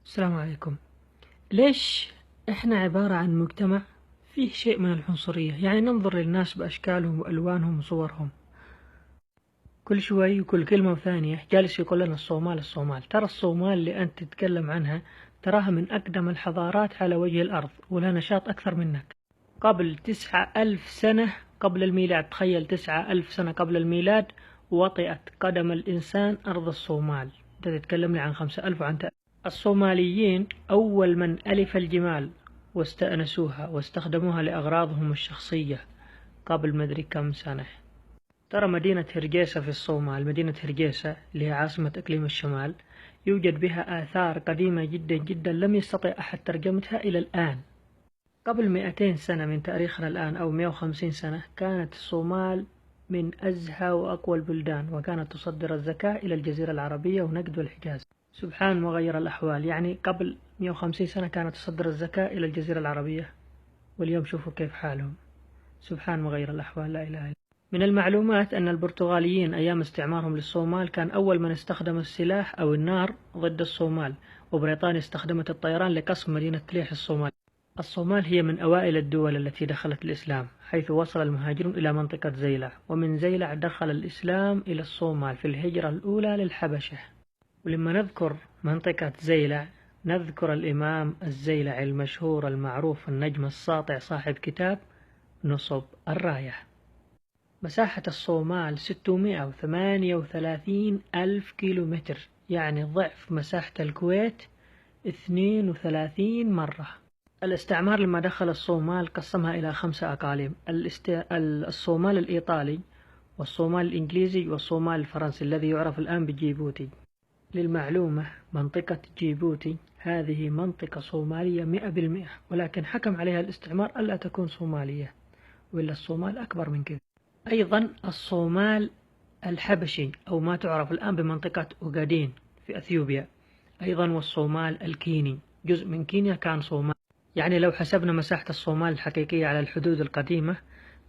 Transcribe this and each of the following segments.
السلام عليكم. ليش احنا عبارة عن مجتمع فيه شيء من العنصرية؟ يعني ننظر للناس بأشكالهم وألوانهم وصورهم. كل شوي وكل كلمة وثانية جالس يقول لنا الصومال الصومال. ترى الصومال اللي أنت تتكلم عنها تراها من أقدم الحضارات على وجه الأرض ولها نشاط أكثر منك. قبل 9000 سنة قبل الميلاد، تخيل 9000 سنة قبل الميلاد وطئت قدم الإنسان أرض الصومال. أنت تتكلم لي عن 5000 وعن الصوماليين أول من ألف الجمال واستأنسوها واستخدموها لأغراضهم الشخصية قبل مدري كم سنة. ترى مدينة هرجيسة في الصومال، مدينة هرجيسة اللي هي عاصمة إقليم الشمال، يوجد بها آثار قديمة جدا جدا لم يستطع أحد ترجمتها إلى الآن. قبل 200 سنة من تاريخنا الآن أو 150 سنة كانت الصومال من أزهى وأقوى البلدان، وكانت تصدر الزكاة إلى الجزيرة العربية ونجد والحجاز. سبحان مغير الأحوال. يعني قبل 150 سنة كانت تصدر الزكاة إلى الجزيرة العربية، واليوم شوفوا كيف حالهم. سبحان مغير الأحوال، لا إله إلا. من المعلومات أن البرتغاليين أيام استعمارهم للصومال كان أول من استخدم السلاح أو النار ضد الصومال، وبريطانيا استخدمت الطيران لقصف مدينة تليح الصومال. الصومال هي من أوائل الدول التي دخلت الإسلام، حيث وصل المهاجرون إلى منطقة زيلع، ومن زيلع دخل الإسلام إلى الصومال في الهجرة الأولى للحبشة. ولما نذكر منطقة زيلع نذكر الإمام الزيلعي المشهور المعروف النجم الساطع صاحب كتاب نصب الراية. مساحة الصومال 638 ألف كيلومتر، يعني ضعف مساحة الكويت 32 مرة. الاستعمار لما دخل الصومال قسمها إلى 5 أقاليم: الصومال الإيطالي والصومال الإنجليزي والصومال الفرنسي الذي يعرف الآن بجيبوتي. للمعلومة منطقة جيبوتي هذه منطقة صومالية 100%، ولكن حكم عليها الاستعمار ألا تكون صومالية، وإلا الصومال أكبر من كذا. أيضا الصومال الحبشي أو ما تعرف الآن بمنطقة أوغادين في أثيوبيا، أيضا والصومال الكيني جزء من كينيا كان صومال. يعني لو حسبنا مساحة الصومال الحقيقية على الحدود القديمة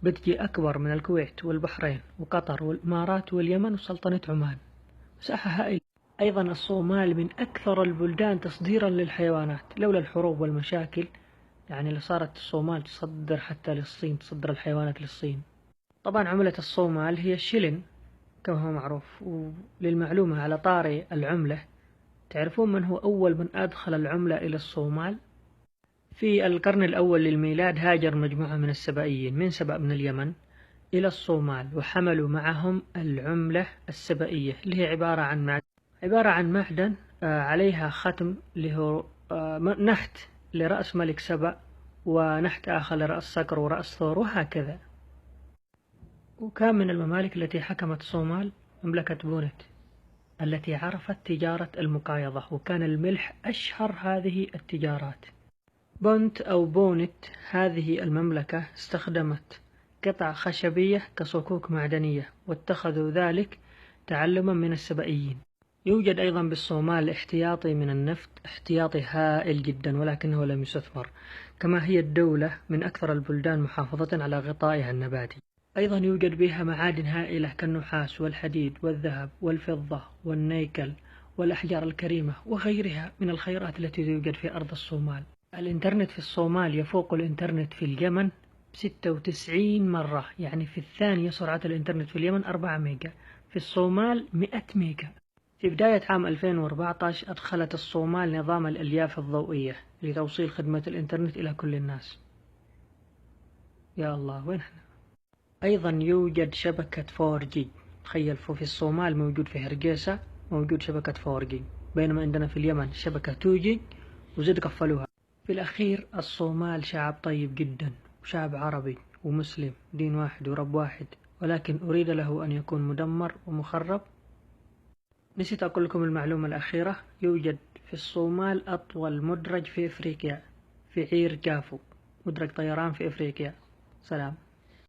بتجي أكبر من الكويت والبحرين وقطر والإمارات واليمن وسلطنة عمان. مساحة هائلة. أيضا الصومال من أكثر البلدان تصديرا للحيوانات، لولا الحروب والمشاكل يعني لصارت الصومال تصدر حتى للصين، تصدر الحيوانات للصين. طبعا عملة الصومال هي الشلن كما هو معروف. وللمعلومة على طاري العملة، تعرفون من هو أول من أدخل العملة إلى الصومال؟ في القرن الأول للميلاد هاجر مجموعة من السبائيين من سبأ من اليمن إلى الصومال، وحملوا معهم العملة السبائية اللي هي عبارة عن معدن عليها ختم اللي هو نحت لرأس ملك سبأ، ونحت آخر لرأس صقر ورأس ثور وهكذا. وكان من الممالك التي حكمت الصومال مملكة بونت التي عرفت تجارة المقايضة، وكان الملح أشهر هذه التجارات. بونت أو بونت هذه المملكة استخدمت قطع خشبية كصكوك معدنية، واتخذوا ذلك تعلما من السبائيين. يوجد أيضا بالصومال احتياطي من النفط، احتياطي هائل جدا ولكنه لم يستثمر، كما هي الدولة من أكثر البلدان محافظة على غطائها النباتي. أيضا يوجد بها معادن هائلة كالنحاس والحديد والذهب والفضة والنيكل والأحجار الكريمة وغيرها من الخيرات التي توجد في أرض الصومال. الإنترنت في الصومال يفوق الإنترنت في اليمن 96 مرة، يعني في الثانية سرعة الإنترنت في اليمن 4 ميجا، في الصومال 100 ميجا. في بداية عام 2014 أدخلت الصومال نظام الألياف الضوئية لتوصيل خدمة الإنترنت إلى كل الناس. يا الله وين احنا؟ أيضا يوجد شبكة 4G. تخيل في الصومال موجود في هرقيسة موجود شبكة 4G، بينما عندنا في اليمن شبكة 2G وزد قفلوها. في الأخير الصومال شعب طيب جدا وشعب عربي ومسلم، دين واحد ورب واحد، ولكن أريد له أن يكون مدمر ومخرب. نسيت أقول لكم المعلومة الأخيرة: يوجد في الصومال أطول مدرج في إفريقيا في عير جافو، مدرج طيران في إفريقيا. سلام.